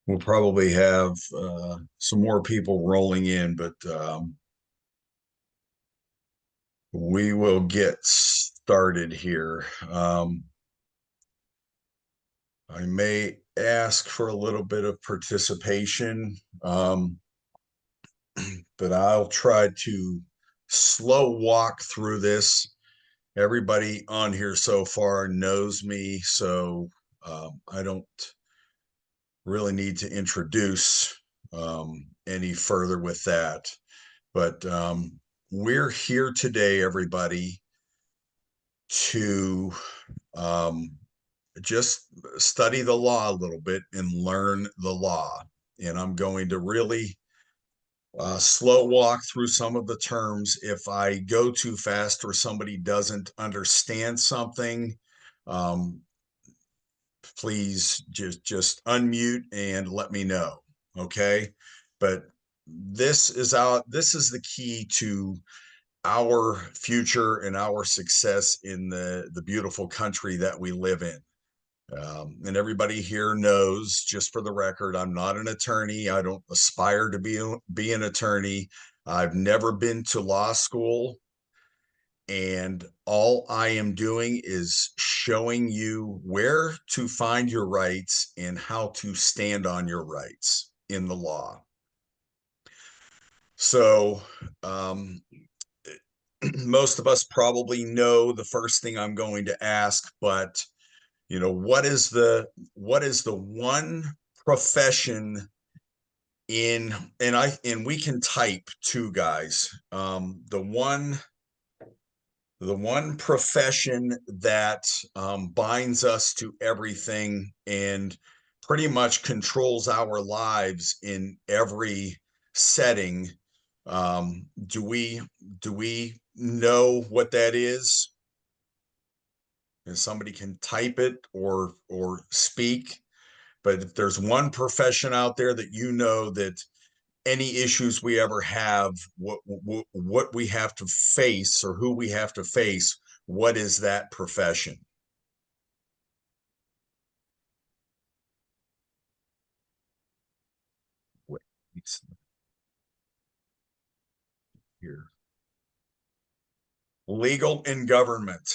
We'll probably have some more people rolling in, but we will get started here. I may ask for a little bit of participation, but I'll try to slow walk through this. Everybody on here so far knows me, so I don't really need to introduce any further with that. But we're here today, everybody, to um, just study the law a little bit and learn the law. And I'm going to really slow walk through some of the terms. If I go too fast or somebody doesn't understand something, um, please just unmute and let me know. Okay. But this is the key to our future and our success in the beautiful country that we live in. And everybody here knows, just for the record, I'm not an attorney. I don't aspire to be an attorney. I've never been to law school. And all I am doing is showing you where to find your rights and how to stand on your rights in the law. So, most of us probably know the first thing I'm going to ask, but what is the one profession in and we can type too, guys. The one profession that binds us to everything and pretty much controls our lives in every setting. Do we know what that is? And somebody can type it or speak. But if there's one profession out there that that any issues we ever have, what we have to face or who we have to face, what is that profession? Wait, here. Legal and government.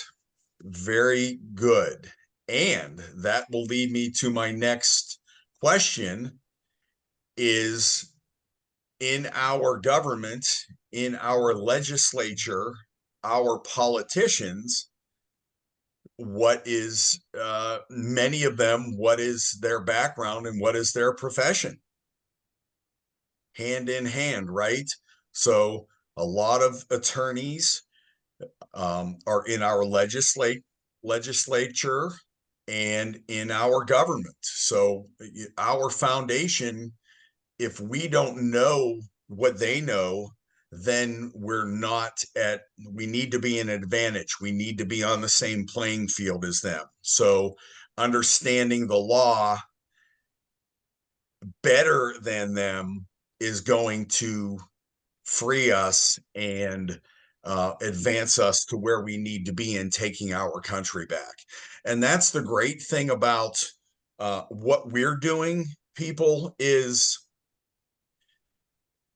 Very good. And that will lead me to my next question is in our government, in our legislature, our politicians, what is many of them, what is their background and what is their profession? Hand in hand, right? So a lot of attorneys are in our legislature and in our government. So our foundation, if we don't know what they know, then we need to be in an advantage. We need to be on the same playing field as them. So understanding the law better than them is going to free us and advance us to where we need to be in taking our country back. And that's the great thing about what we're doing, people, is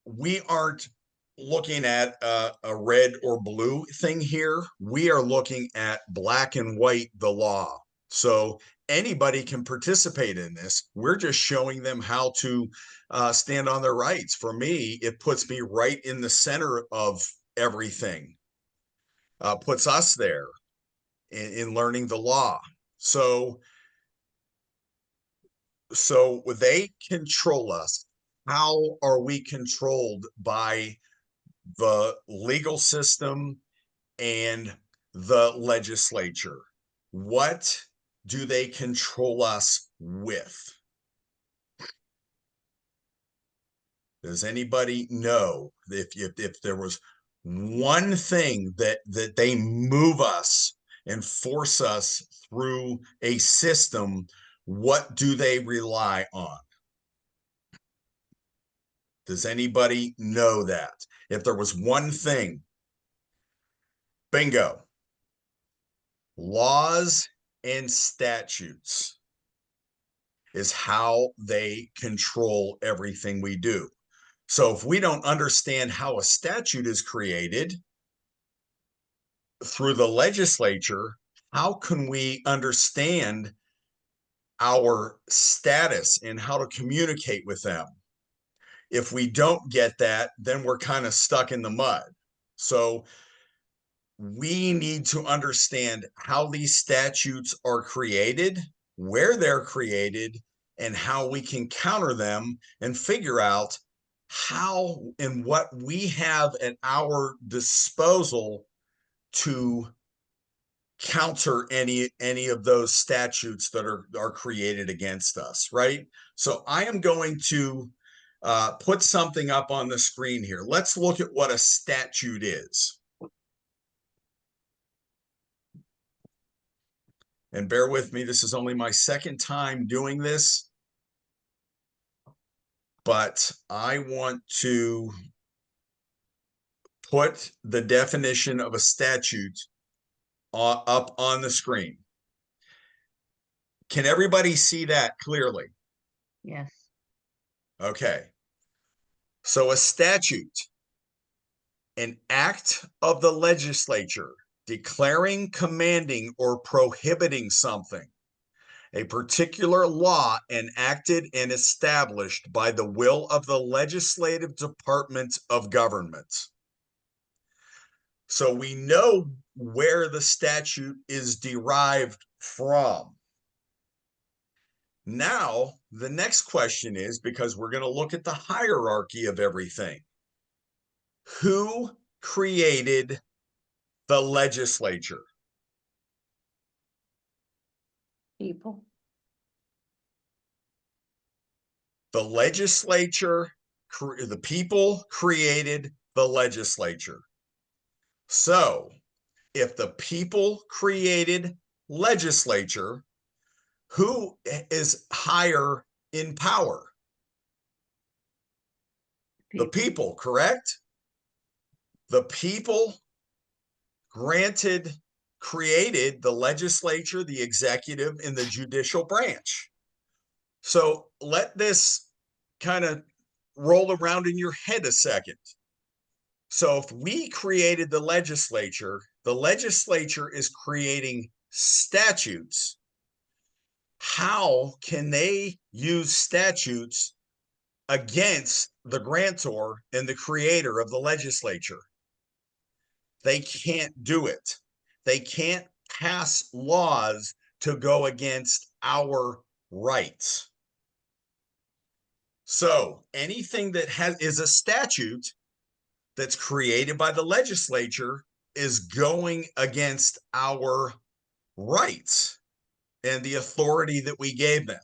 we aren't looking at a red or blue thing here. We are looking at black and white, the law. So anybody can participate in this. We're just showing them how to stand on their rights. For me, it puts me right in the center of everything, puts us there in learning the law. So, so they control us. How are we controlled by the legal system and the legislature? What do they control us with? Does anybody know if there was one thing that they move us and force us through a system, what do they rely on? Does anybody know that? If there was one thing, bingo, laws and statutes. is how they control everything we do. So if we don't understand how a statute is created through the legislature, how can we understand our status and how to communicate with them? If we don't get that, then we're kind of stuck in the mud. So we need to understand how these statutes are created, where they're created, and how we can counter them and figure out how and what we have at our disposal to counter any of those statutes that are created against us, right? So I am going to put something up on the screen here. Let's look at what a statute is. And bear with me, this is only my second time doing this, but I want to put the definition of a statute up on the screen. Can everybody see that clearly? Yes. Okay. So a statute, an act of the legislature declaring, commanding, or prohibiting something, a particular law enacted and established by the will of the legislative department of government. So we know where the statute is derived from. Now, the next question is, because we're going to look at the hierarchy of everything, who created the legislature? People. The legislature, the people created the legislature. So if the people created legislature, who is higher in power? The people, correct? The people created the legislature, the executive, and the judicial branch. So let this kind of roll around in your head a second. So if we created the legislature is creating statutes. How can they use statutes against the grantor and the creator of the legislature? They can't do it. They can't pass laws to go against our rights. So anything that is a statute that's created by the legislature is going against our rights and the authority that we gave them.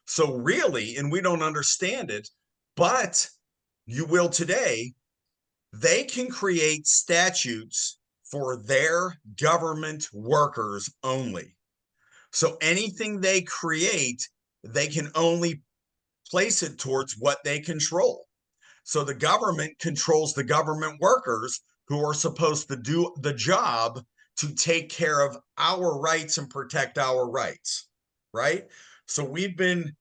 So really, and we don't understand it, but you will today, they can create statutes for their government workers only. So anything they create, they can only place it towards what they control. So the government controls the government workers who are supposed to do the job to take care of our rights and protect our rights, right? So we've been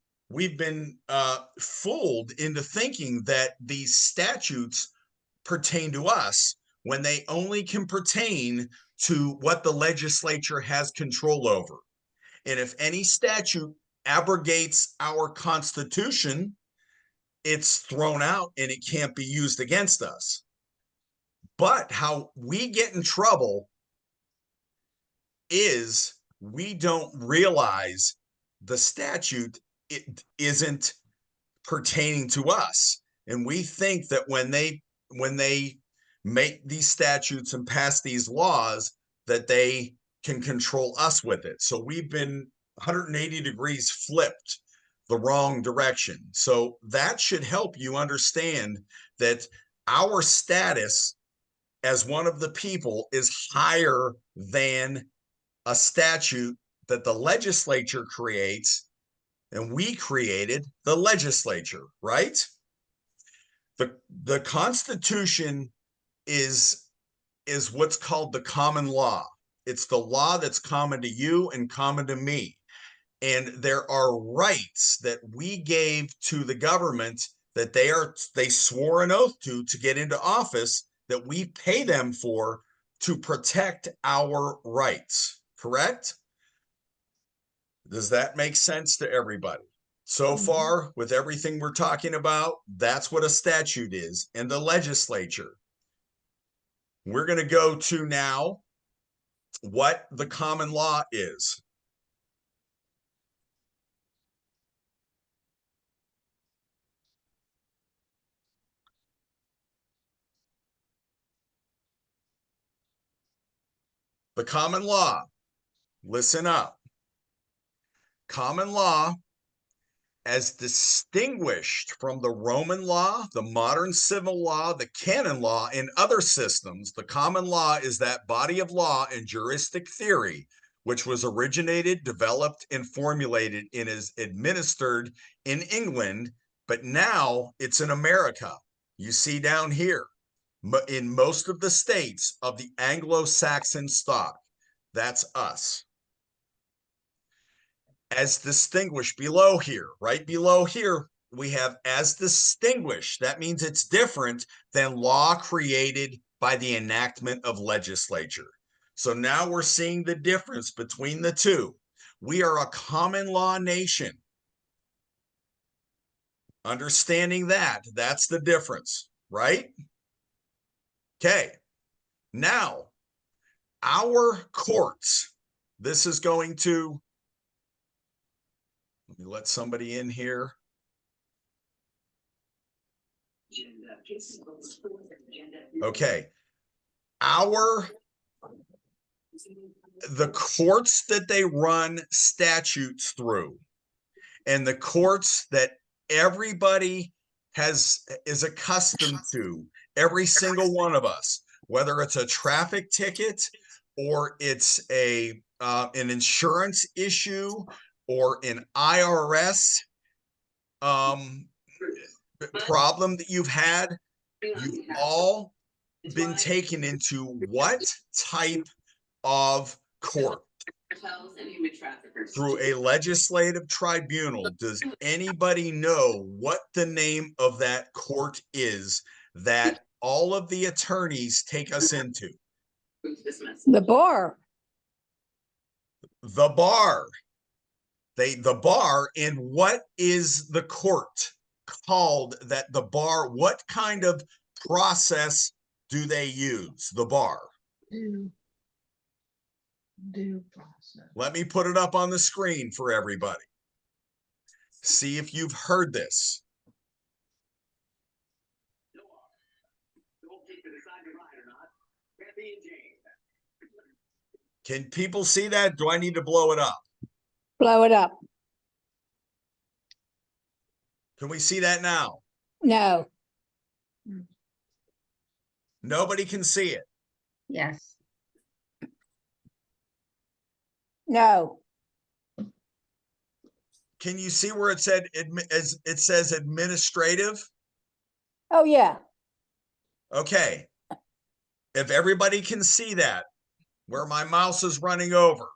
fooled into thinking that these statutes pertain to us when they only can pertain to what the legislature has control over. And if any statute abrogates our Constitution, it's thrown out and it can't be used against us. But how we get in trouble is we don't realize the statute it isn't pertaining to us. And we think that when they make these statutes and pass these laws, that they can control us with it. So we've been 180 degrees flipped the wrong direction. So that should help you understand that our status as one of the people is higher than a statute that the legislature creates, and we created the legislature, right? The Constitution is what's called the common law. It's the law that's common to you and common to me. And there are rights that we gave to the government that they swore an oath to get into office, that we pay them for, to protect our rights. Correct? Does that make sense to everybody? So far, with everything we're talking about, that's what a statute is in the legislature. We're going to go to now what the common law is. The common law, listen up. Common law, as distinguished from the Roman law, the modern civil law, the canon law, and other systems, the common law is that body of law and juristic theory which was originated, developed, and formulated and is administered in England, but now it's in America. You see down here, in most of the states of the Anglo-Saxon stock. That's us. As distinguished below here, right below here, we have as distinguished. That means it's different than law created by the enactment of legislature. So now we're seeing the difference between the two. We are a common law nation. Understanding that, that's the difference, right? Okay. Now, our courts, this is going to, let me let somebody in here. Okay. The courts that they run statutes through, and the courts that everybody is accustomed to, every single one of us, whether it's a traffic ticket or it's an insurance issue or an IRS problem that you've had, you've all been taken into what type of court? Through a legislative tribunal. Does anybody know what the name of that court is that all of the attorneys take us into? The bar. The bar. The bar. And what is the court called that the bar? What kind of process do they use? The bar. Due process. Let me put it up on the screen for everybody. See if you've heard this. Can people see that? Do I need to blow it up? Blow it up. Can we see that now? No. Nobody can see it. Yes. No. Can you see where it said it says administrative? Oh, yeah. Okay. If everybody can see that, where my mouse is running over,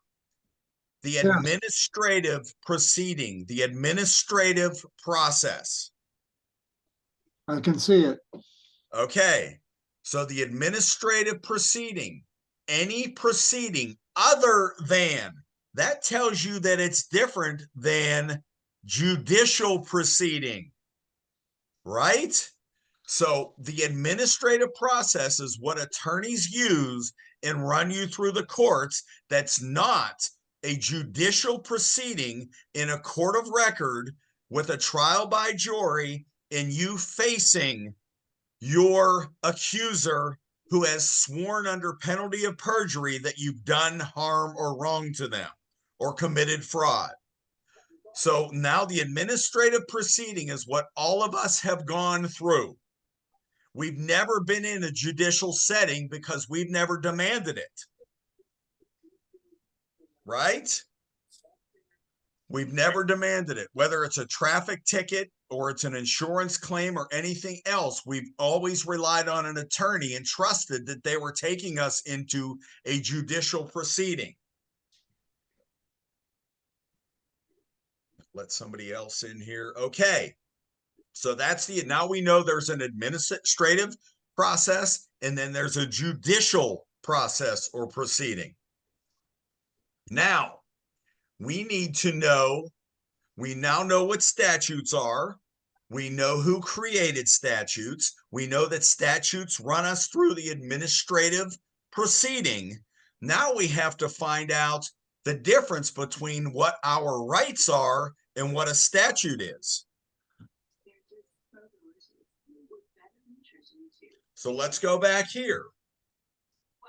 the administrative proceeding, the administrative process. I can see it. Okay. So the administrative proceeding, any proceeding other than, that tells you that it's different than judicial proceeding, right? So the administrative process is what attorneys use and run you through the courts. That's not a judicial proceeding in a court of record with a trial by jury and you facing your accuser who has sworn under penalty of perjury that you've done harm or wrong to them or committed fraud. So now the administrative proceeding is what all of us have gone through. We've never been in a judicial setting because we've never demanded it. Right? We've never demanded it, whether it's a traffic ticket or it's an insurance claim or anything else. We've always relied on an attorney and trusted that they were taking us into a judicial proceeding. let somebody else in here. Okay. So that's now we know there's an administrative process and then there's a judicial process or proceeding. Now, we need to know, we now know what statutes are. We know who created statutes. We know that statutes run us through the administrative proceeding. Now we have to find out the difference between what our rights are and what a statute is. So let's go back here.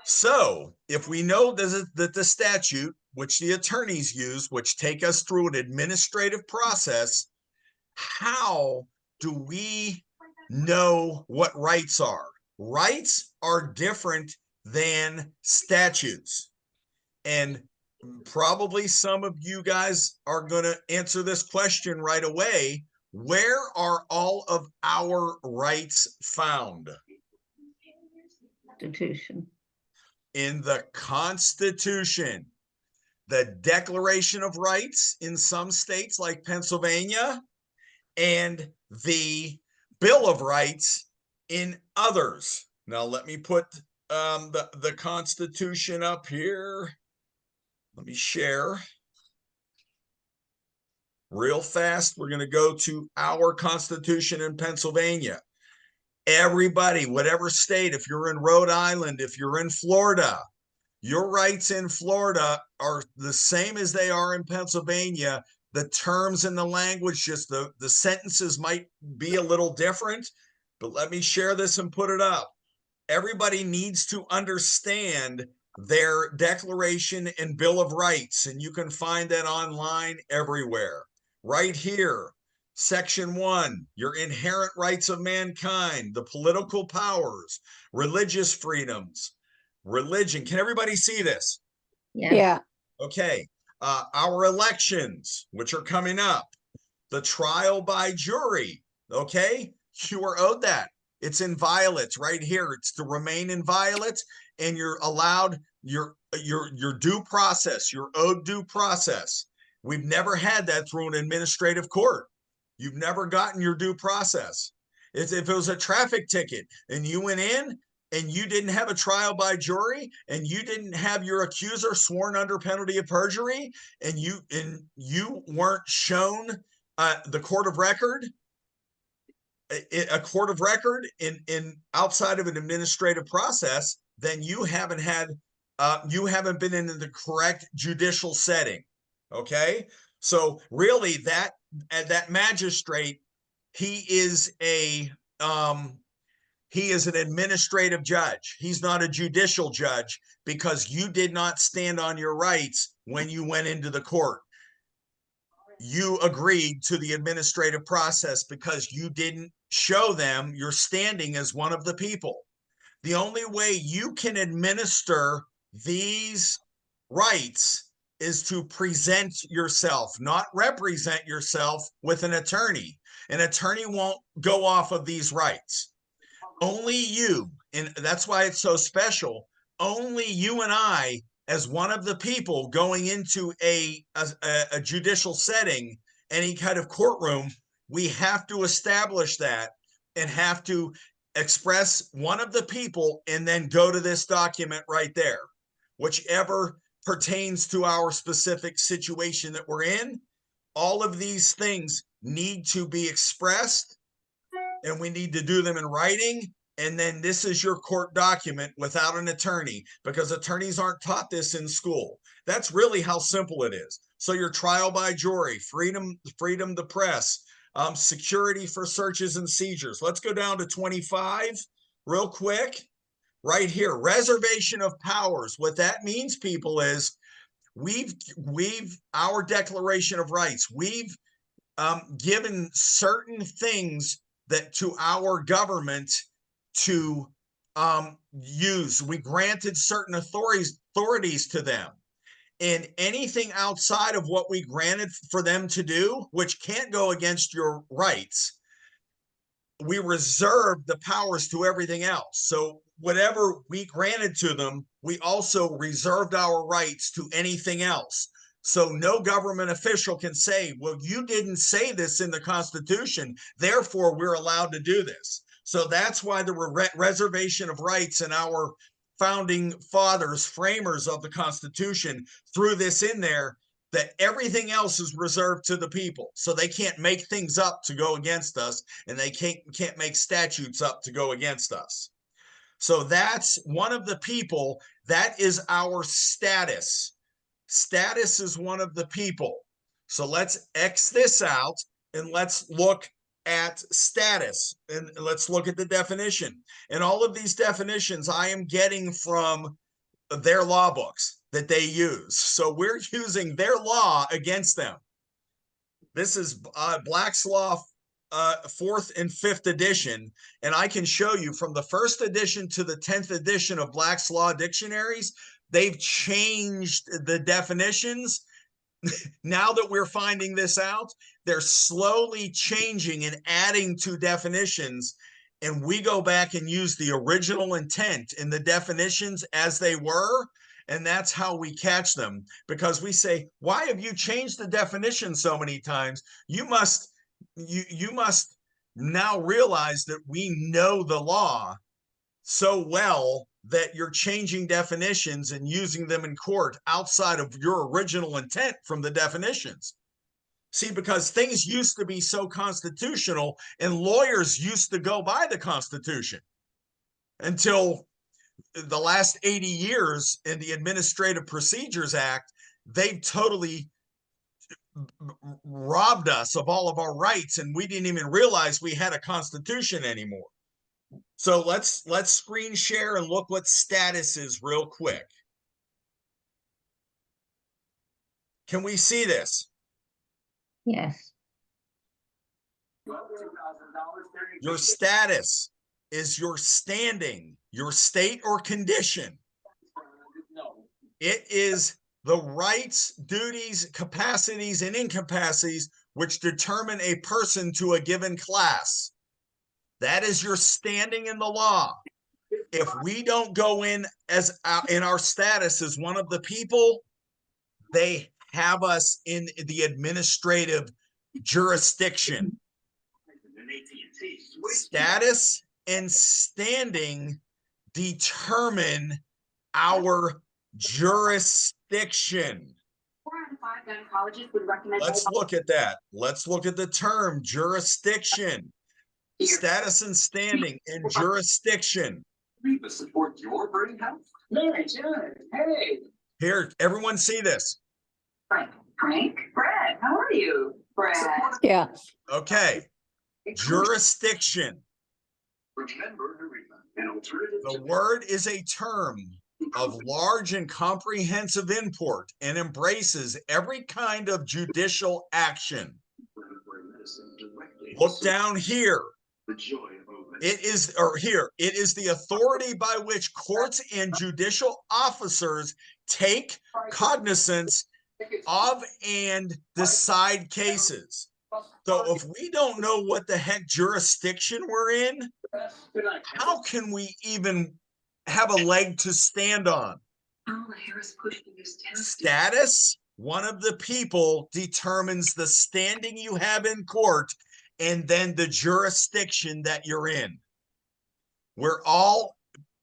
So if we know that the statute, which the attorneys use, which take us through an administrative process, how do we know what rights are? Rights are different than statutes. And probably some of you guys are going to answer this question right away. Where are all of our rights found? Constitution. In the Constitution. The Declaration of Rights in some states like Pennsylvania, and the Bill of Rights in others. Now let me put the Constitution up here. Let me share real fast. We're going to go to our Constitution in Pennsylvania. Everybody, whatever state, if you're in Rhode Island, if you're in Florida, your rights in Florida are the same as they are in Pennsylvania. The terms and the language, just the sentences might be a little different, but let me share this and put it up. Everybody needs to understand their Declaration and Bill of Rights, and you can find that online everywhere. Right here, Section 1, your inherent rights of mankind, the political powers, religious freedoms, religion. Can everybody see this? Yeah. Okay. Our elections, which are coming up, the trial by jury. Okay. You are owed that. It's inviolate right here. It's to remain inviolate, and you're allowed your due process, your owed due process. We've never had that through an administrative court. You've never gotten your due process. If it was a traffic ticket and you went in and you didn't have a trial by jury and you didn't have your accuser sworn under penalty of perjury, and you weren't shown the court of record, a court of record in outside of an administrative process, then you haven't been in the correct judicial setting. Okay. So really that magistrate, he is an administrative judge. He's not a judicial judge, because you did not stand on your rights when you went into the court. You agreed to the administrative process because you didn't show them your standing as one of the people. The only way you can administer these rights is to present yourself, not represent yourself with an attorney. An attorney won't go off of these rights. Only you, and that's why it's so special, only you and I, as one of the people going into a judicial setting, any kind of courtroom, we have to establish that and have to express one of the people and then go to this document right there. Whichever pertains to our specific situation that we're in, all of these things need to be expressed, and we need to do them in writing. And then this is your court document without an attorney, because attorneys aren't taught this in school. That's really how simple it is. So your trial by jury, freedom to press, security for searches and seizures. Let's go down to 25 real quick. Right here, reservation of powers. What that means, people, is our Declaration of Rights, we've given certain things that to our government to use. We granted certain authorities to them, and anything outside of what we granted for them to do, which can't go against your rights, we reserve the powers to everything else. So whatever we granted to them, we also reserved our rights to anything else. So no government official can say, well, you didn't say this in the Constitution, therefore we're allowed to do this. So that's why the reservation of rights in our founding fathers, framers of the Constitution, threw this in there, that everything else is reserved to the people. So they can't make things up to go against us, and they can't make statutes up to go against us. So that's one of the people. That is our status. Status is one of the people. So let's X this out and let's look at status, and let's look at the definition. And all of these definitions I am getting from their law books that they use. So we're using their law against them. This is Black's Law 4th and 5th edition, and I can show you from the 1st edition to the 10th edition of Black's Law dictionaries, they've changed the definitions. Now that we're finding this out, they're slowly changing and adding to definitions, and we go back and use the original intent in the definitions as they were, and that's how we catch them, because we say, why have you changed the definition so many times? You must now realize that we know the law so well that you're changing definitions and using them in court outside of your original intent from the definitions. See, because things used to be so constitutional and lawyers used to go by the Constitution until the last 80 years in the Administrative Procedures Act, they've totally robbed us of all of our rights, and we didn't even realize we had a constitution anymore. So let's screen share and look what status is real quick. Can we see this? Yes. Your status is your standing, your state or condition. It is the rights, duties, capacities, and incapacities which determine a person to a given class. That is your standing in the law. If we don't go in as in our status as one of the people, they have us in the administrative jurisdiction. Status and standing determine our jurisdiction. 4 out of 5 gun colleges would recommend. Let's look at that. Let's look at the term jurisdiction. Status and standing and jurisdiction. To support your brain health? Very good. Hey. Here, everyone see this. Frank, Brad, how are you? Brad. Yeah. Okay. Jurisdiction. Remember, an alternative. The word is a term of large and comprehensive import and embraces every kind of judicial action. Look down here. The joy of movement. It is the authority by which courts and judicial officers take cognizance of and decide cases. So if we don't know what the heck jurisdiction we're in, how can we even have a leg to stand on? Status, one of the people determines the standing you have in court and then the jurisdiction that you're in.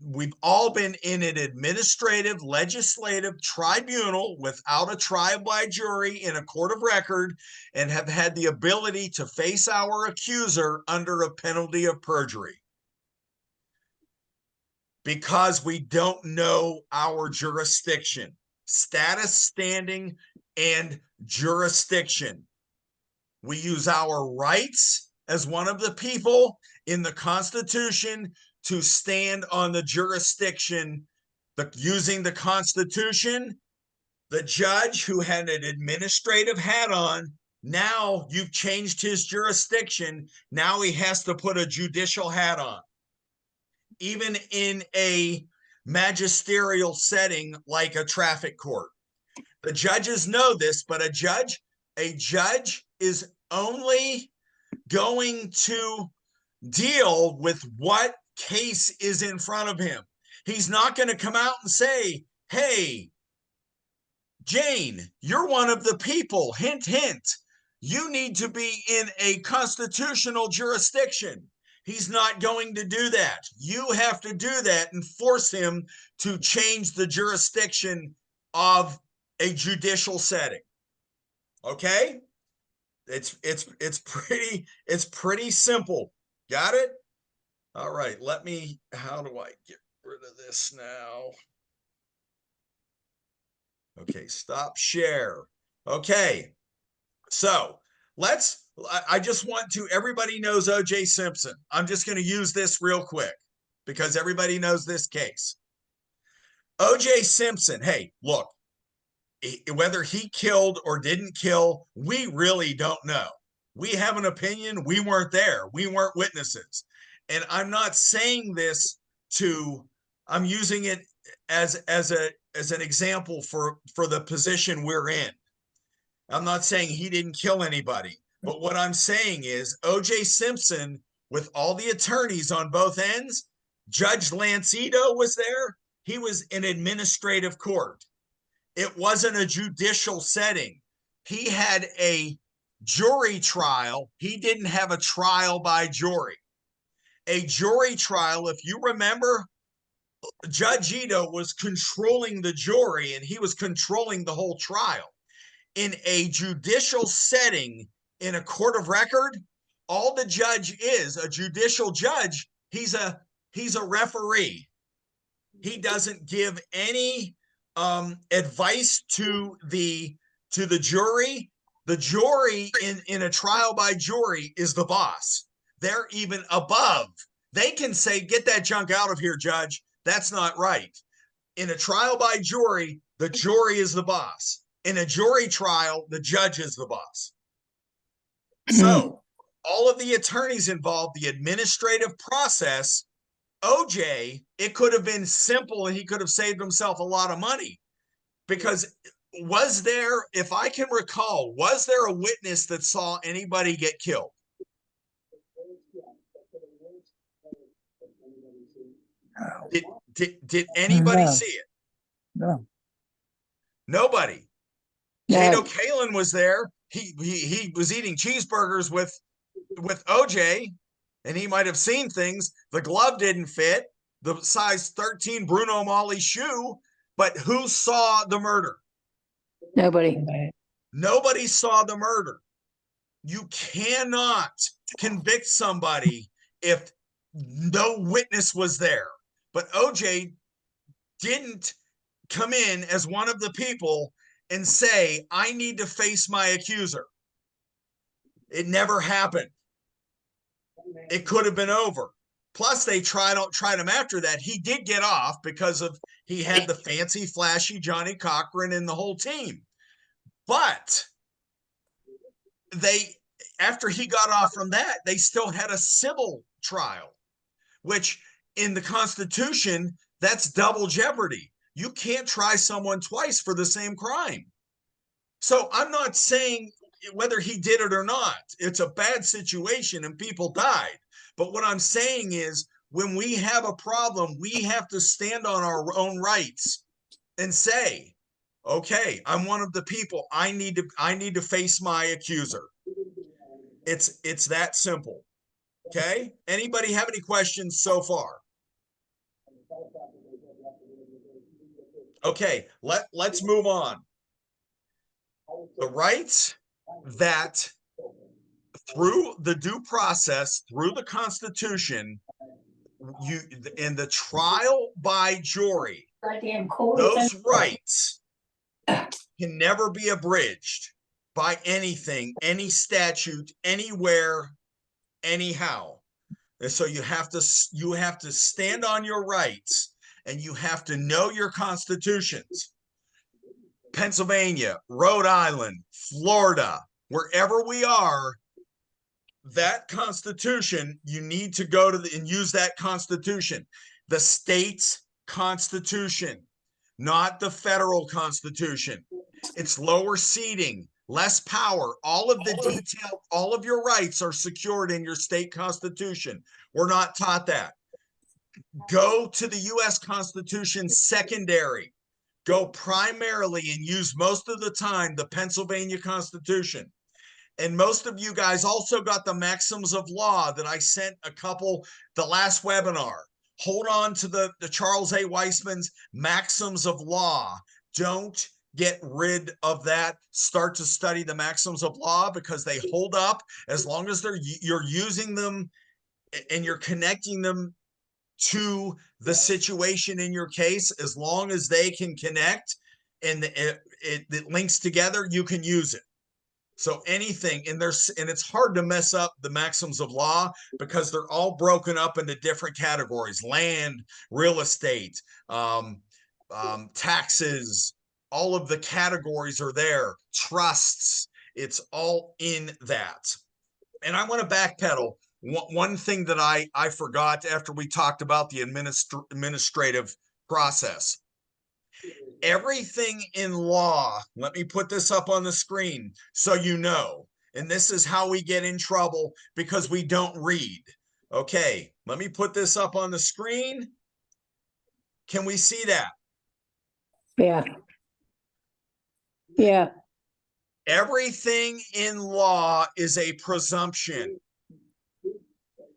We've all been in an administrative, legislative tribunal without a trial by jury in a court of record and have had the ability to face our accuser under a penalty of perjury. Because we don't know our jurisdiction, status, standing, and jurisdiction. We use our rights as one of the people in the Constitution to stand on the jurisdiction, using the Constitution. The judge who had an administrative hat on, now you've changed his jurisdiction. Now he has to put a judicial hat on. Even in a magisterial setting like a traffic court. The judges know this, but a judge is only going to deal with what case is in front of him. He's not going to come out and say, hey, Jane, you're one of the people. Hint, hint. You need to be in a constitutional jurisdiction. He's not going to do that. You have to do that and force him to change the jurisdiction of a judicial setting. Okay? It's pretty simple. Got it? All right, how do I get rid of this now? Okay, stop share. Okay, so I just want to, everybody knows O.J. Simpson. I'm just going to use this real quick because everybody knows this case. O.J. Simpson, hey, look, whether he killed or didn't kill, we really don't know. We have an opinion. We weren't there. We weren't witnesses. And I'm not saying this I'm using it as an example for the position we're in. I'm not saying he didn't kill anybody, but what I'm saying is O.J. Simpson, with all the attorneys on both ends, Judge Lancito was there. He was in administrative court. It wasn't a judicial setting. He had a jury trial. He didn't have a trial by jury. A jury trial, if you remember, Judge Ito was controlling the jury and he was controlling the whole trial. In a judicial setting, in a court of record, all the judge is, a judicial judge, he's a referee. He doesn't give any advice to the jury. The jury in a trial by jury is the boss. They're even above. They can say, get that junk out of here, judge. That's not right. In a trial by jury, the jury is the boss. In a jury trial, the judge is the boss. So all of the attorneys involved, the administrative process, OJ, it could have been simple and he could have saved himself a lot of money. Because was there, if I can recall, was there a witness that saw anybody get killed? Did anybody No. see it? No. Nobody. No. Kato Kalin was there. He was eating cheeseburgers with OJ, and he might have seen things. The glove didn't fit, the size 13 Bruno Magli shoe, but who saw the murder? Nobody. Nobody saw the murder. You cannot convict somebody if no witness was there. But OJ didn't come in as one of the people and say, I need to face my accuser. It never happened. It could have been over. Plus, they tried him after that. He did get off because he had the fancy, flashy Johnny Cochran and the whole team. But after he got off from that, they still had a civil trial, which in the Constitution, that's double jeopardy. You can't try someone twice for the same crime. So I'm not saying whether he did it or not. It's a bad situation and people died. But what I'm saying is when we have a problem, we have to stand on our own rights and say, okay, I'm one of the people. I need to face my accuser. It's that simple. Okay? Anybody have any questions so far? Okay, let's move on. The rights that through the due process, through the Constitution, in the trial by jury, those rights can never be abridged by anything, any statute, anywhere, anyhow. And so you have to stand on your rights and you have to know your constitutions. Pennsylvania, Rhode Island, Florida, wherever we are, that constitution, you need to go to and use that constitution. The state's constitution, not the federal constitution. It's lower seating, less power. All of the detail, all of your rights are secured in your state constitution. We're not taught that. Go to the U.S. Constitution secondary. go primarily and use most of the time the Pennsylvania Constitution. And most of you guys also got the maxims of law that I sent the last webinar. Hold on to the Charles A. Weissman's maxims of law. Don't get rid of that. Start to study the maxims of law because they hold up as long as you're using them and you're connecting them to the situation in your case. As long as they can connect and it links together, you can use it. So anything, and it's hard to mess up the maxims of law because they're all broken up into different categories: land, real estate, taxes. All of the categories are there. Trusts. It's all in that. And I want to backpedal. One thing that I forgot after we talked about the administrative process. Everything in law, let me put this up on the screen so you know, and this is how we get in trouble because we don't read. Okay, let me put this up on the screen. Can we see that? Yeah. Yeah. Everything in law is a presumption.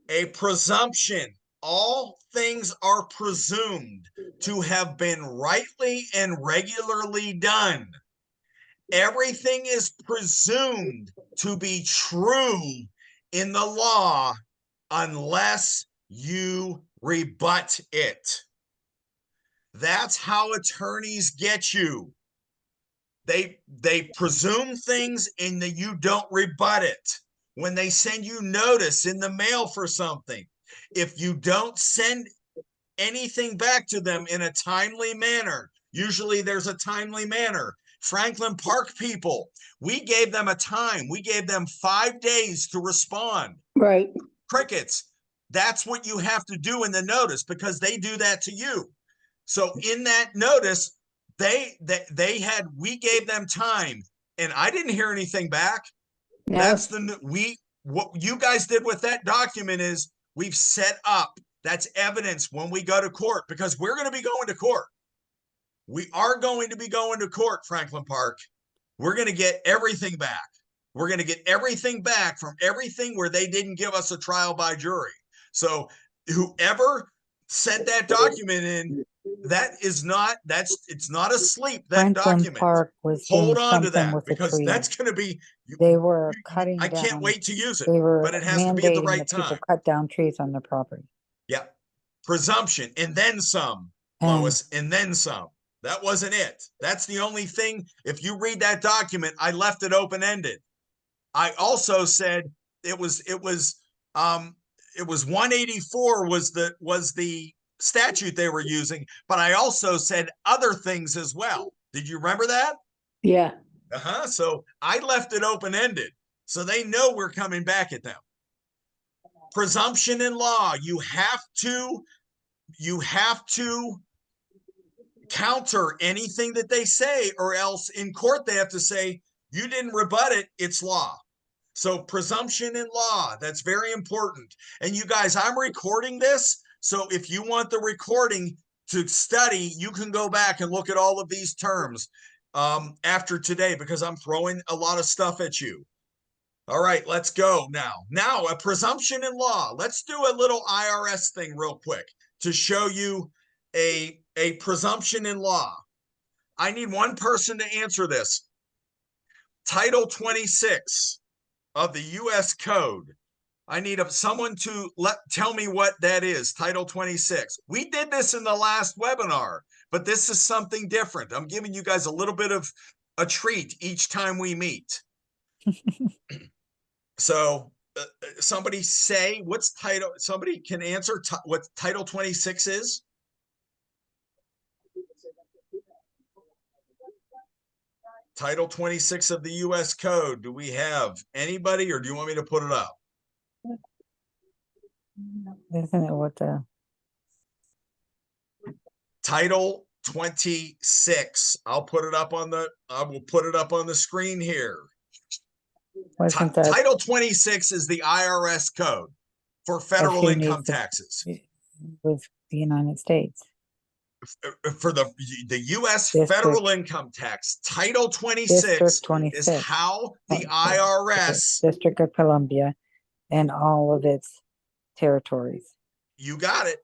A presumption. All things are presumed to have been rightly and regularly done. Everything is presumed to be true in the law unless you rebut it. That's how attorneys get you. They presume things and that you don't rebut it. When they send you notice in the mail for something, if you don't send anything back to them in a timely manner, usually there's a timely manner. Franklin Park people, we gave them a time. We gave them 5 days to respond. Right. Crickets. That's what you have to do in the notice because they do that to you. So in that notice, we gave them time and I didn't hear anything back. No. That's what you guys did with that document is we've set up. That's evidence when we go to court because we're going to be going to court. We are going to be going to court, Franklin Park. We're going to get everything back. We're going to get everything back from everything where they didn't give us a trial by jury. So whoever sent that document in, it's not asleep, that Franklin document. Park was Hold doing on to something that with the because tree. that's going to be, They were cutting I can't down- wait to use it, They were but it has to be at the mandating right that people time. cut down trees on their property. Yeah. Presumption and then some, And- Lois, and then some. That wasn't it. That's the only thing. If you read that document, I left it open-ended. I also said it was 184 was the statute they were using, but I also said other things as well. Did you remember that? Yeah. So I left it open-ended so they know we're coming back at them. Presumption in law, you have to counter anything that they say, or else in court they have to say you didn't rebut it, it's law. So presumption in law, that's very important. And you guys, I'm recording this, so if you want the recording to study, you can go back and look at all of these terms after today because I'm throwing a lot of stuff at you. All right, let's go now a presumption in law. Let's do a little IRS thing real quick to show you a presumption in law. I need one person to answer this. Title 26 of the U.S. Code. I need someone to tell me what that is. Title 26. We did this in the last webinar, but this is something different. I'm giving you guys a little bit of a treat each time we meet. So somebody say what's title, somebody can answer what Title 26 is? Title 26 of the U.S. Code. Do we have anybody or do you want me to put it up? Isn't it what the Title 26. I will put it up on the screen here. wasn't that Title 26 is the IRS code for federal she income needs to- taxes. with the United States? for the U.S. District. federal income tax, Title 26 District is 26. how the Oh, okay. IRS, District of Columbia and all of its territories. you got it.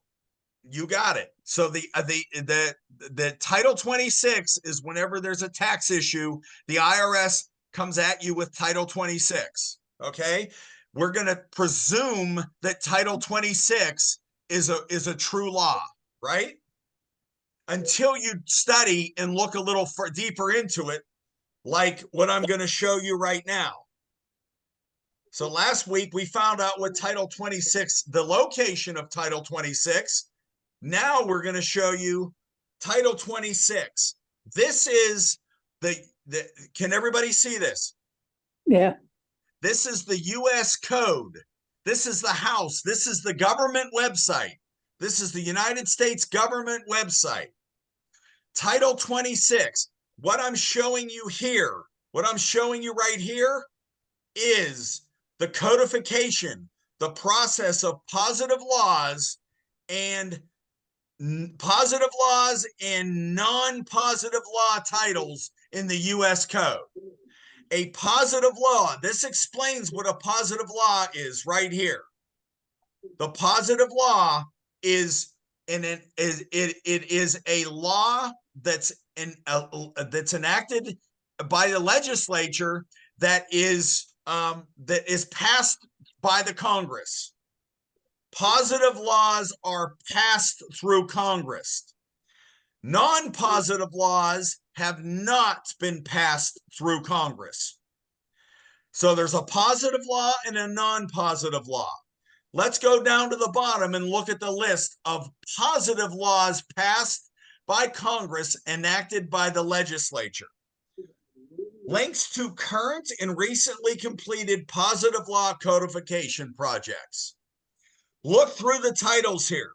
You got it. So the Title 26 is whenever there's a tax issue, the IRS comes at you with Title 26. Okay. We're going to presume that Title 26 is a true law, right? Until you study and look a little deeper into it, like what I'm going to show you right now. So last week we found out what Title 26, the location of Title 26. Now we're going to show you Title 26. This is can everybody see this? Yeah. This is the U.S. code. This is the House. This is the government website. This is the United States government website. Title 26. What I'm showing you here, what I'm showing you right here is the codification, the process of positive laws and non-positive law titles in the U.S. code. A positive law, this explains what a positive law is right here. The positive law is it is a law that's enacted by the legislature that is passed by the Congress. Positive laws are passed through Congress. Non-positive laws have not been passed through Congress. So there's a positive law and a non-positive law. Let's go down to the bottom and look at the list of positive laws passed by Congress, enacted by the legislature. Links to current and recently completed positive law codification projects. Look through the titles here.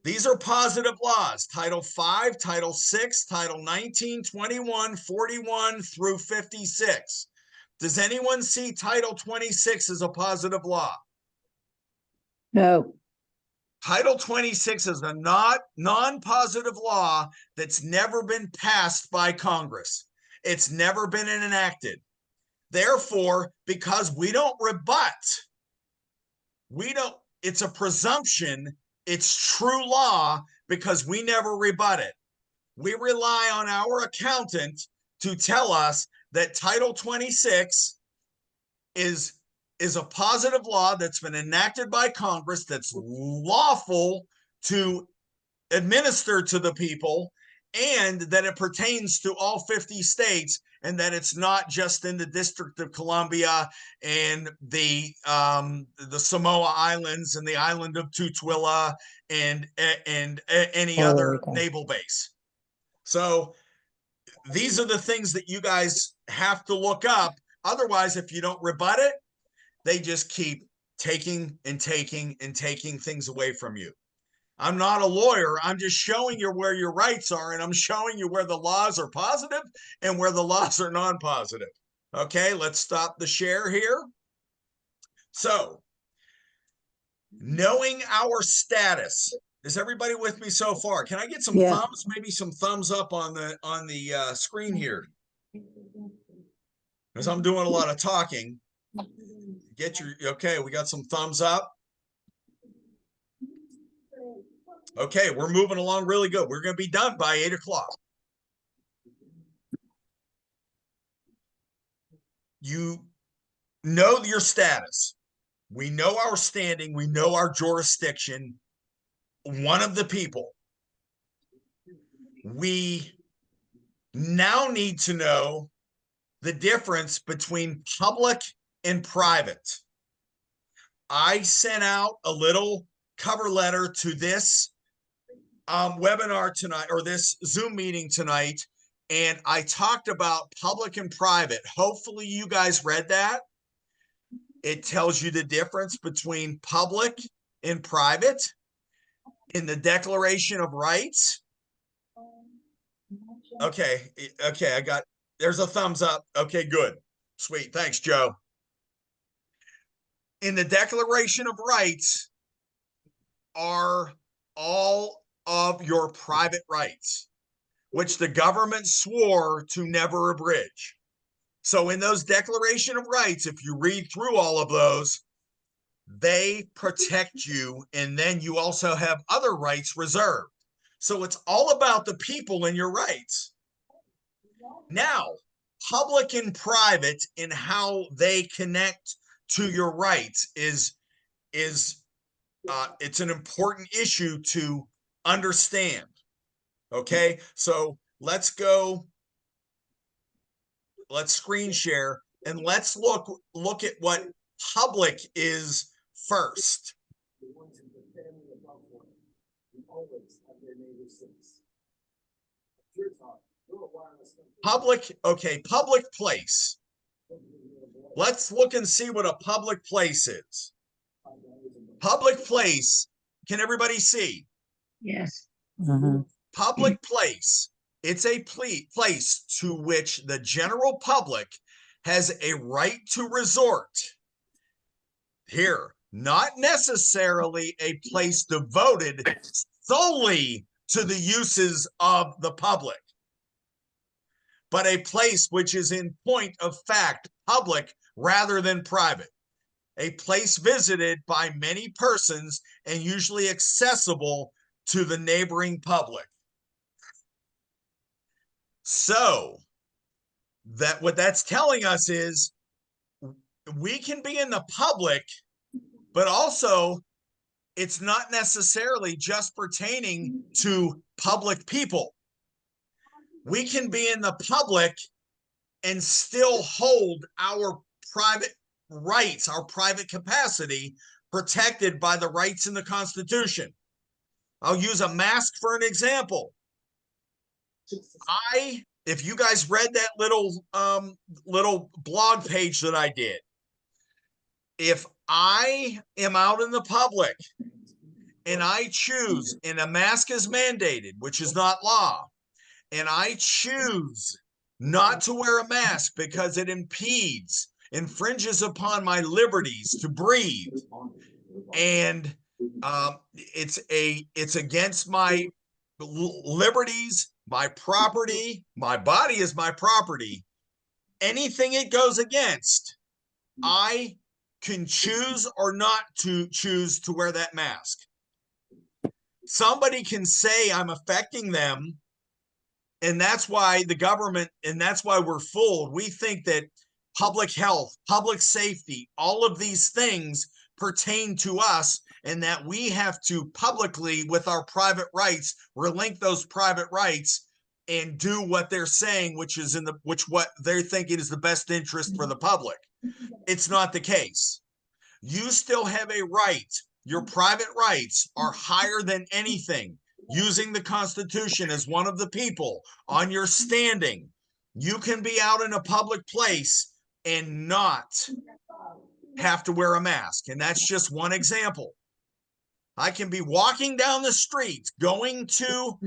These are positive laws. Title 5, Title 6, Title 19, 21, 41 through 56. Does anyone see Title 26 as a positive law? No. Title 26 is a non-positive law that's never been passed by Congress. It's never been enacted. Therefore, because we don't rebut, it's a presumption, it's true law because we never rebut it. We rely on our accountant to tell us that Title 26 is a positive law that's been enacted by Congress, that's lawful to administer to the people, and that it pertains to all 50 states, and that it's not just in the District of Columbia and the Samoa Islands and the island of Tutuila and any Puerto other Rico. naval base. So these are the things that you guys have to look up. Otherwise, if you don't rebut it, they just keep taking and taking and taking things away from you. I'm not a lawyer. I'm just showing you where your rights are, and I'm showing you where the laws are positive and where the laws are non-positive. Okay, let's stop the share here. So, knowing our status. Is everybody with me so far? Can I get some Yeah. thumbs? Maybe some thumbs up on the screen here, because I'm doing a lot of talking. Okay, we got some thumbs up. Okay, we're moving along really good. We're going to be done by 8 o'clock. You know your status. We know our standing. We know our jurisdiction. One of the people. We now need to know the difference between public and private. I sent out a little cover letter to this webinar tonight, or this Zoom meeting tonight, and I talked about public and private. Hopefully you guys read that. It tells you the difference between public and private in the Declaration of Rights. Okay, there's a thumbs up. Okay, good. Sweet. Thanks, Joe. In the Declaration of Rights are all of your private rights, which the government swore to never abridge. So in those Declaration of Rights, if you read through all of those, they protect you, and then you also have other rights reserved. So it's all about the people and your rights. Now, public and private and how they connect to your rights is it's an important issue to understand. Okay, so let's screen share and let's look at what public is first. Public, okay, public place. Let's look and see what a public place is. Public place, can everybody see? Yes. Mhm. Public place, it's a place to which the general public has a right to resort. Here, not necessarily a place devoted solely to the uses of the public, but a place which is in point of fact public rather than private. A place visited by many persons and usually accessible to the neighboring public. So that what that's telling us is we can be in the public, but also it's not necessarily just pertaining to public people. We can be in the public and still hold our private rights, our private capacity protected by the rights in the Constitution. I'll use a mask for an example. If you guys read that little blog page that I did, if I am out in the public and I choose, and a mask is mandated, which is not law, and I choose not to wear a mask because it infringes upon my liberties to breathe, and it's against my liberties, my property, my body is my property. Anything it goes against, I can choose or not to choose to wear that mask. Somebody can say I'm affecting them, and that's why the government, and that's why we're fooled. We think that public health, public safety, all of these things pertain to us, and that we have to publicly, with our private rights, relink those private rights and do what they're saying, which what they're thinking is the best interest for the public. It's not the case. You still have a right. Your private rights are higher than anything. Using the Constitution as one of the people on your standing, you can be out in a public place and not have to wear a mask. And that's just one example. I can be walking down the street, going to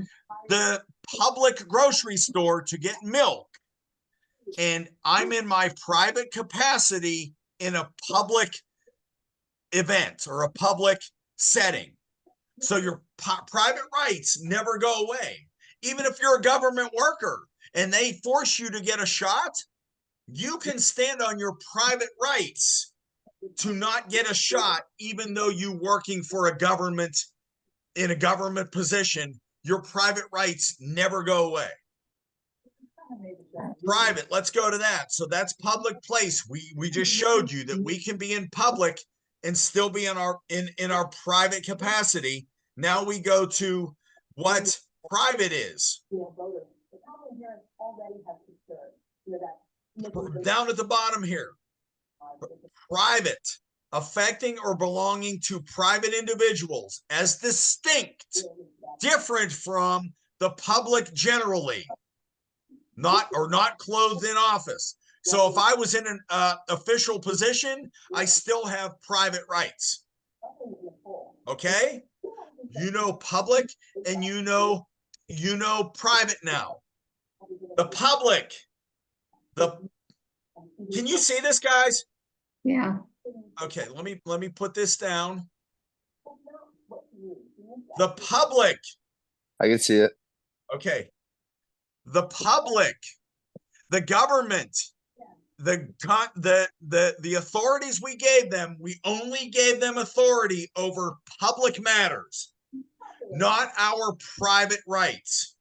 the public grocery store to get milk, and I'm in my private capacity in a public event or a public setting. So your private rights never go away. Even if you're a government worker and they force you to get a shot, you can stand on your private rights to not get a shot, even though you're working for a government, in a government position. Your private rights never go away. Private, let's go to that. So that's public place. We just showed you that we can be in public and still be in our private capacity. Now we go to what private is. Down at the bottom here. Private, affecting or belonging to private individuals, as distinct, different from the public generally, not clothed in office. So if I was in an official position, I still have private rights. Okay? You know public and you know private now. The public. Can you see this, guys? Yeah. Okay, let me put this down. The public I can see it. Okay. The public, the government, the authorities we gave them, we only gave them authority over public matters, not our private rights.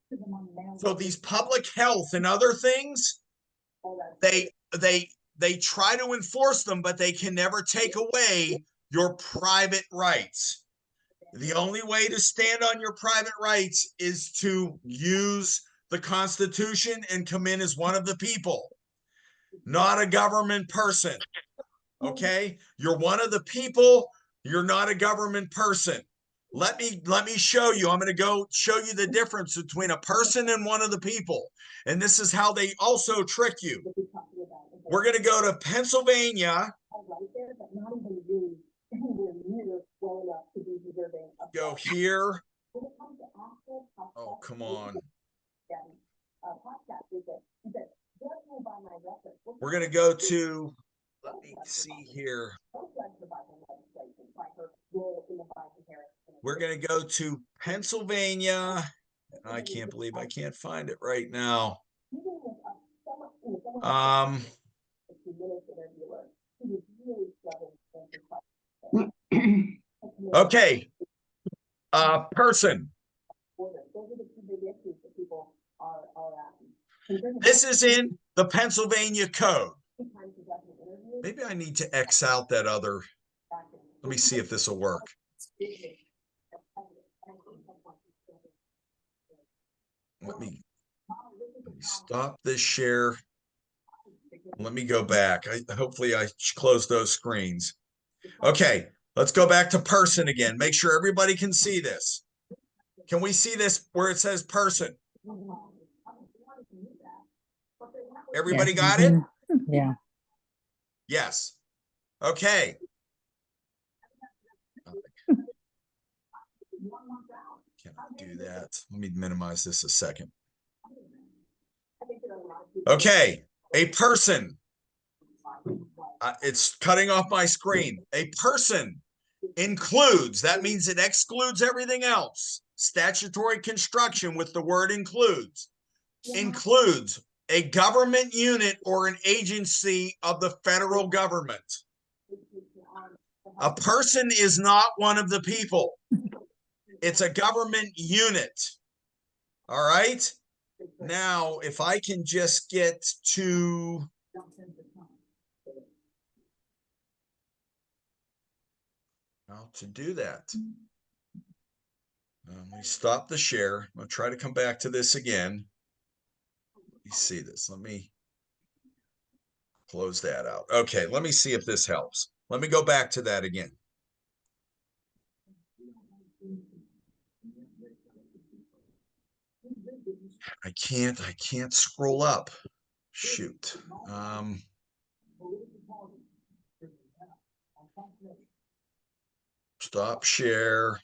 So these public health and other things, they try to enforce them, but they can never take away your private rights. The only way to stand on your private rights is to use the Constitution and come in as one of the people, not a government person. Okay? You're one of the people, you're not a government person. Let me show you. I'm going to go show you the difference between a person and one of the people. And this is how they also trick you. We're going to go to Pennsylvania. Go here. Oh, come on. We're going to go to, let me see here. We're going to go to Pennsylvania. I can't believe I can't find it right now. Okay. Person. This is in the Pennsylvania Code. Maybe I need to X out that other. Let me see if this will work. Let me stop this share. Let me go back. Hopefully I close those screens. Okay, let's go back to person again. Make sure everybody can see this. Can we see this where it says person? Everybody got it? Yeah. Yes. Okay. Can I do that? Let me minimize this a second. Okay. A person. It's cutting off my screen. A person includes, that means it excludes everything else. Statutory construction with the word includes a government unit or an agency of the federal government. A person is not one of the people. It's a government unit. All right. Now, if I can just get to how to do that. Let me stop the share. I'm going to try to come back to this again. Let me see this. Let me close that out. Okay, let me see if this helps. Let me go back to that again. I can't scroll up. Shoot. Stop share.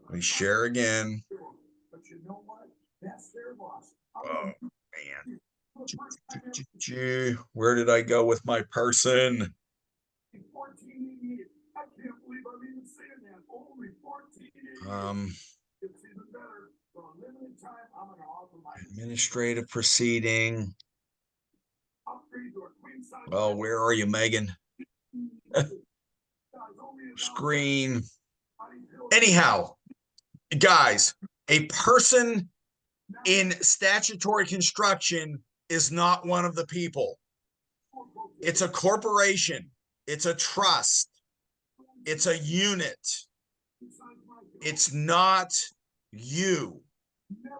Let me share again. Oh, man. Where did I go with my person? Administrative proceeding. Oh, where are you, Megan? Screen. Anyhow, guys, a person in statutory construction is not one of the people. It's a corporation. It's a trust. It's a unit. It's not you.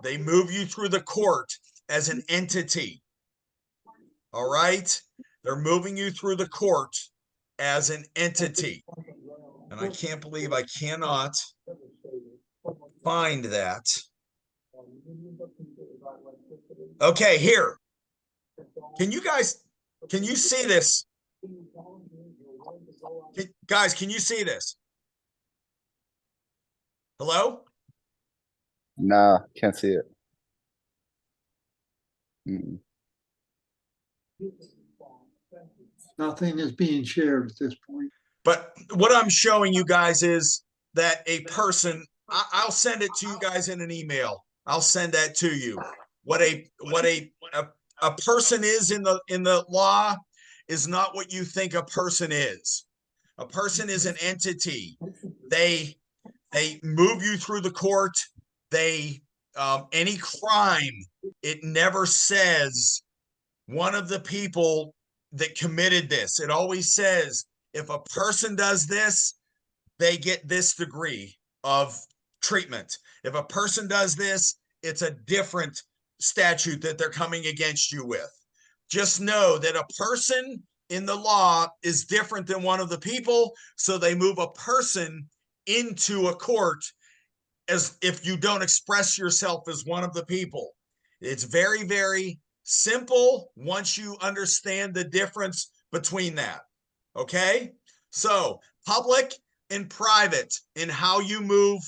They move you through the court as an entity. All right? They're moving you through the court as an entity. And I can't believe I cannot find that. Okay, here. Can you see this? Guys, can you see this? Hello? Nah, can't see it. Mm-mm. Nothing is being shared at this point. But what I'm showing you guys is that a person I'll send it to you guys in an email. I'll send that to you. What a person is in the law is not what you think a person is. A person is an entity. They move you through the court. They any crime, it never says one of the people that committed this. It always says if a person does this, they get this degree of treatment. If a person does this, it's a different statute that they're coming against you with. Just know that a person in the law is different than one of the people, so they move a person into a court as if you don't express yourself as one of the people. It's very, very simple once you understand the difference between that. Okay? So, public and private in how you move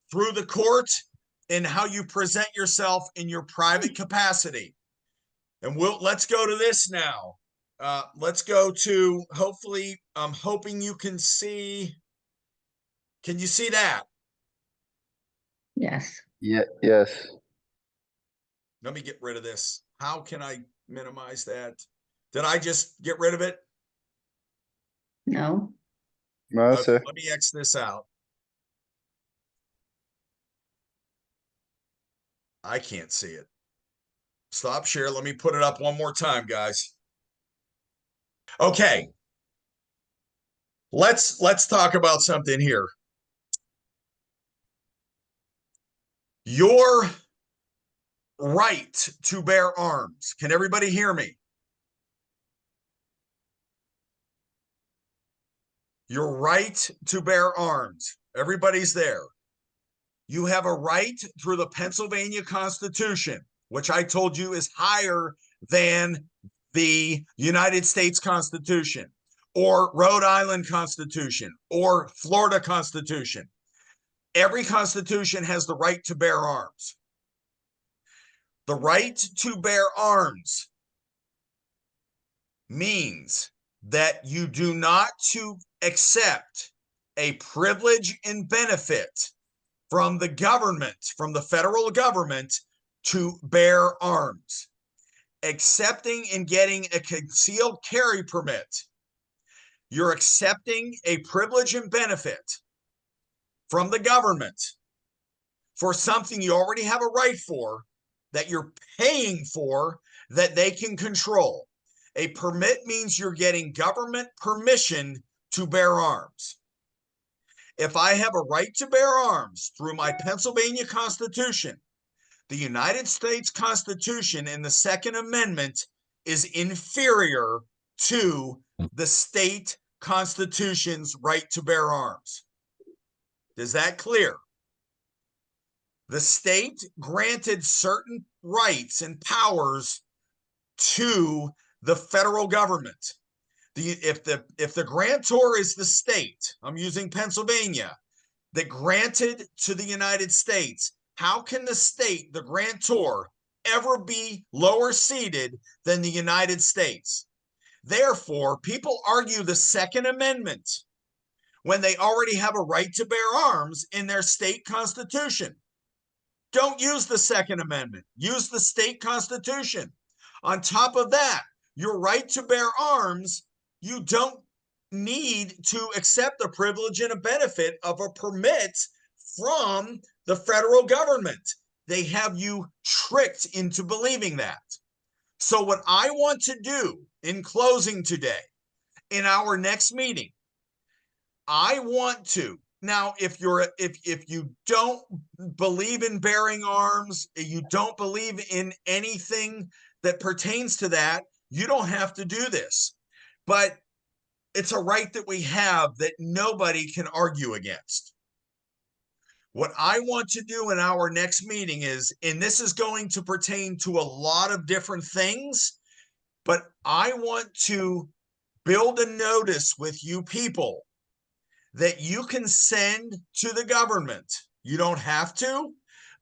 through the court and how you present yourself in your private capacity. And let's go to this now. Let's go to, hopefully, I'm hoping you can see. Can you see that? Yes. Yeah, yes. Let me get rid of this. How can I minimize that? Did I just get rid of it? No. No, Okay, sir. let me X this out. I can't see it. Stop share. Let me put it up one more time, guys. Okay. Let's talk about something here. Your right to bear arms. Can everybody hear me? Your right to bear arms. Everybody's there. You have a right through the Pennsylvania Constitution, which I told you is higher than the United States Constitution or Rhode Island Constitution or Florida Constitution. Every constitution has the right to bear arms. The right to bear arms means that you do not to accept a privilege and benefit from the government, from the federal government, to bear arms. Accepting and getting a concealed carry permit, you're accepting a privilege and benefit from the government for something you already have a right for, that you're paying for, that they can control. A permit means you're getting government permission to bear arms. If I have a right to bear arms through my Pennsylvania Constitution, the United States Constitution in the Second Amendment is inferior to the state constitution's right to bear arms. Is that clear? The state granted certain rights and powers to the federal government. If the grantor is the state, I'm using Pennsylvania, that granted to the United States, how can the state, the grantor, ever be lower seated than the United States? Therefore, people argue the Second Amendment when they already have a right to bear arms in their state constitution. Don't use the Second Amendment. Use the state constitution. On top of that, your right to bear arms, you don't need to accept a privilege and a benefit of a permit from the federal government. They have you tricked into believing that. So what I want to do in closing today, in our next meeting, I want to, now if you don't believe in bearing arms, you don't believe in anything that pertains to that, you don't have to do this. But it's a right that we have that nobody can argue against. What I want to do in our next meeting is, and this is going to pertain to a lot of different things, but I want to build a notice with you people that you can send to the government. You don't have to,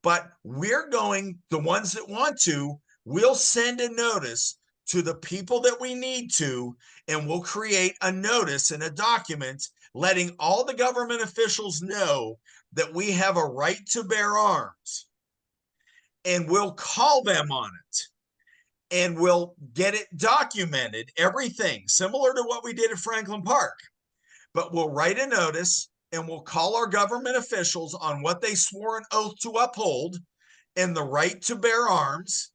but we're going, the ones that want to, we'll send a notice to the people that we need to, and we'll create a notice and a document letting all the government officials know that we have a right to bear arms. And we'll call them on it. And we'll get it documented, everything similar to what we did at Franklin Park. But we'll write a notice and we'll call our government officials on what they swore an oath to uphold and the right to bear arms.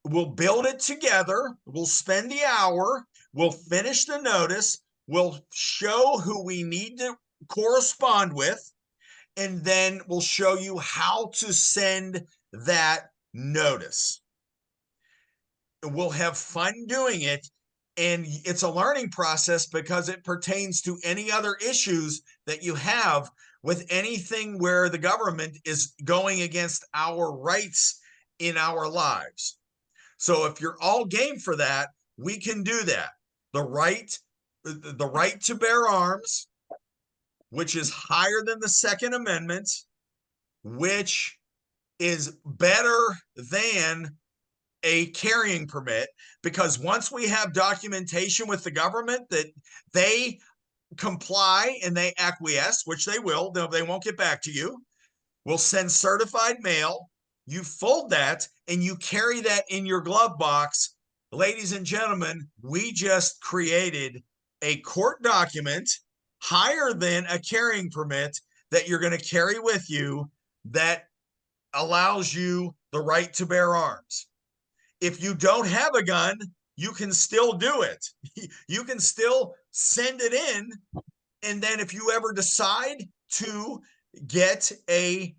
We'll build it together. We'll spend the hour. We'll finish the notice. We'll show who we need to correspond with. And then we'll show you how to send that notice. We'll have fun doing it. And it's a learning process because it pertains to any other issues that you have with anything where the government is going against our rights in our lives. So if you're all game for that, we can do that. The right to bear arms, which is higher than the Second Amendment, which is better than a carrying permit, because once we have documentation with the government that they comply and they acquiesce, which they will, they won't get back to you, we'll send certified mail. You fold that and you carry that in your glove box. Ladies and gentlemen, we just created a court document higher than a carrying permit that you're going to carry with you that allows you the right to bear arms. If you don't have a gun, you can still do it. You can still send it in. And then if you ever decide to get a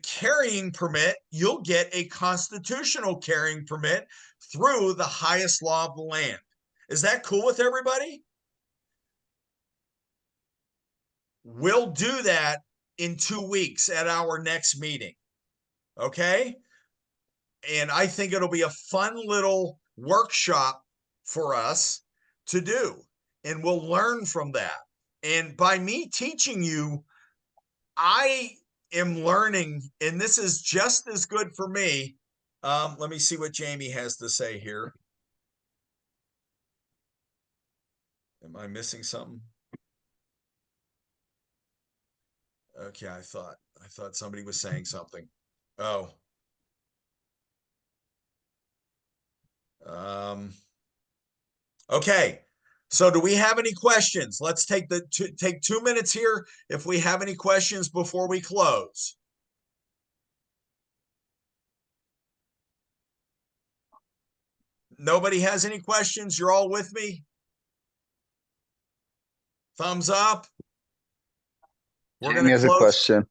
carrying permit, you'll get a constitutional carrying permit through the highest law of the land. Is that cool with everybody? We'll do that in 2 weeks at our next meeting. Okay? And I think it'll be a fun little workshop for us to do. And we'll learn from that. And by me teaching you, I am learning, and this is just as good for me. Let me see what Jamie has to say here. Am I missing something? Okay, I thought somebody was saying something. Oh. Okay. So do we have any questions? Let's take 2 minutes here if we have any questions before we close. Nobody has any questions? You're all with me? Thumbs up. We're Jamie has a question.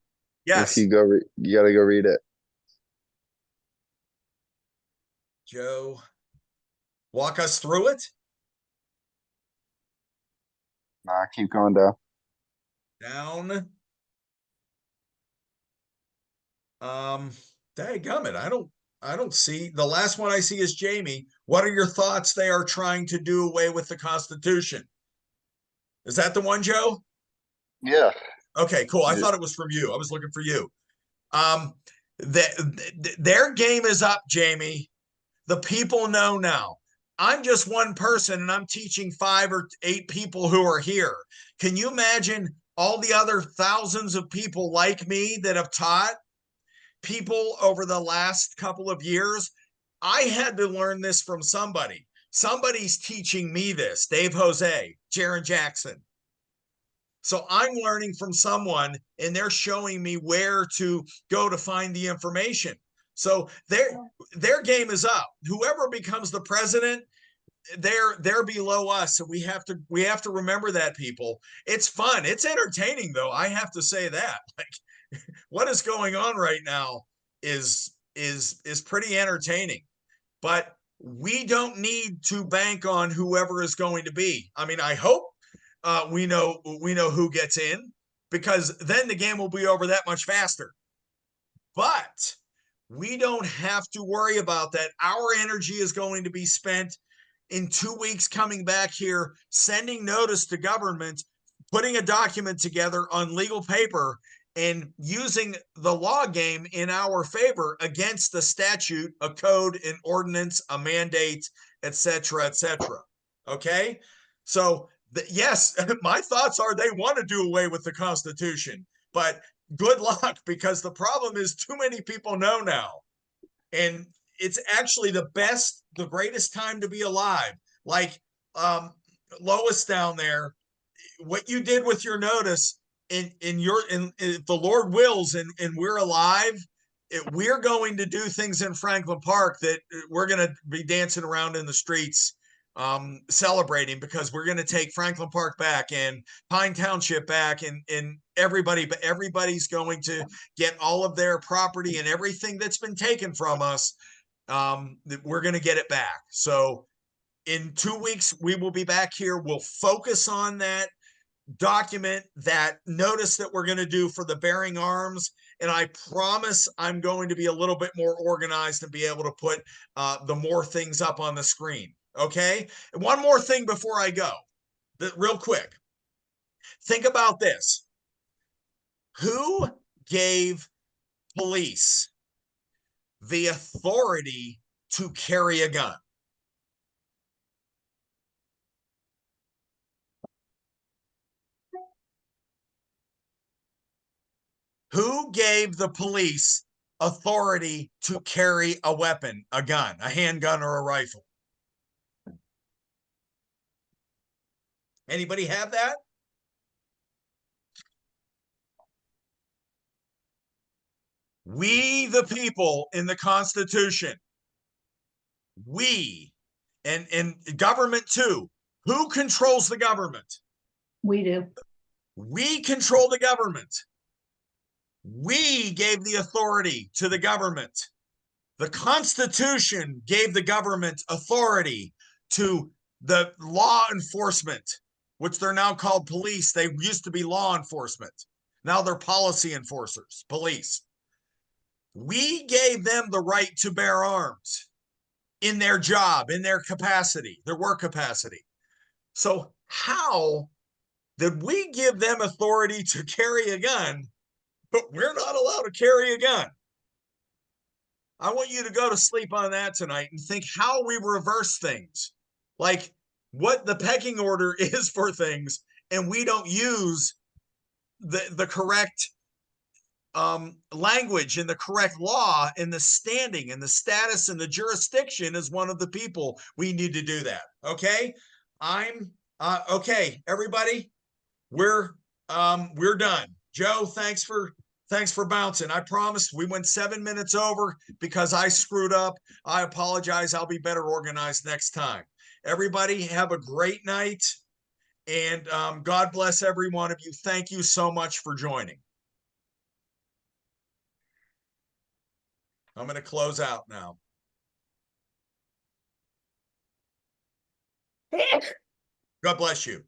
Yes. If you go, you gotta go read it. Joe, walk us through it. Nah, keep going down. Down. Dadgummit, I don't see. The last one I see is Jamie. What are your thoughts? They are trying to do away with the Constitution. Is that the one, Joe? Yeah. Okay, cool. I Yeah. thought it was from you. I was looking for you. Their game is up, Jamie. The people know now. I'm just one person and I'm teaching 5 or 8 people who are here. Can you imagine all the other thousands of people like me that have taught people over the last couple of years? I had to learn this from somebody. Somebody's teaching me this. Dave Jose, Jaron Jackson. So I'm learning from someone and they're showing me where to go to find the information. So their game is up. Whoever becomes the president, they're below us. So we have to remember that, people. It's fun. It's entertaining though. I have to say that. Like what is going on right now is pretty entertaining. But we don't need to bank on whoever is going to be. I mean, I hope we know who gets in, because then the game will be over that much faster. But we don't have to worry about that. Our energy is going to be spent in 2 weeks coming back here, sending notice to government, putting a document together on legal paper, and using the law game in our favor against the statute, a code, an ordinance, a mandate, etc., etc. Okay, so yes, my thoughts are they want to do away with the Constitution, but good luck, because the problem is too many people know now, and it's actually the greatest time to be alive. Like Lois down there, what you did with your notice, if the Lord wills and we're alive, we're going to do things in Franklin Park that we're going to be dancing around in the streets celebrating, because we're going to take Franklin Park back and Pine Township back, and everybody's going to get all of their property and everything that's been taken from us. We're going to get it back. So in 2 weeks, we will be back here. We'll focus on that document, that notice that we're going to do for the bearing arms. And I promise I'm going to be a little bit more organized and be able to put the more things up on the screen. Okay. And one more thing before I go, real quick. Think about this. Who gave police the authority to carry a gun? Who gave the police authority to carry a weapon, a gun, a handgun, or a rifle? Anybody have that? We, the people, in the Constitution. We, and government too. Who controls the government? We do. We control the government. We gave the authority to the government. The Constitution gave the government authority to the law enforcement, which they're now called police. They used to be law enforcement. Now they're policy enforcers, police. We gave them the right to bear arms in their job, in their capacity, their work capacity. So how did we give them authority to carry a gun, but we're not allowed to carry a gun? I want you to go to sleep on that tonight and think how we reverse things, like what the pecking order is for things, and we don't use the correct language and the correct law and the standing and the status and the jurisdiction as one of the people. We need to do that. Okay. Okay, everybody, we're done. Joe, thanks for bouncing. I promised we went 7 minutes over because I screwed up. I apologize. I'll be better organized next time. Everybody have a great night, and God bless every one of you. Thank you so much for joining. I'm going to close out now. God bless you.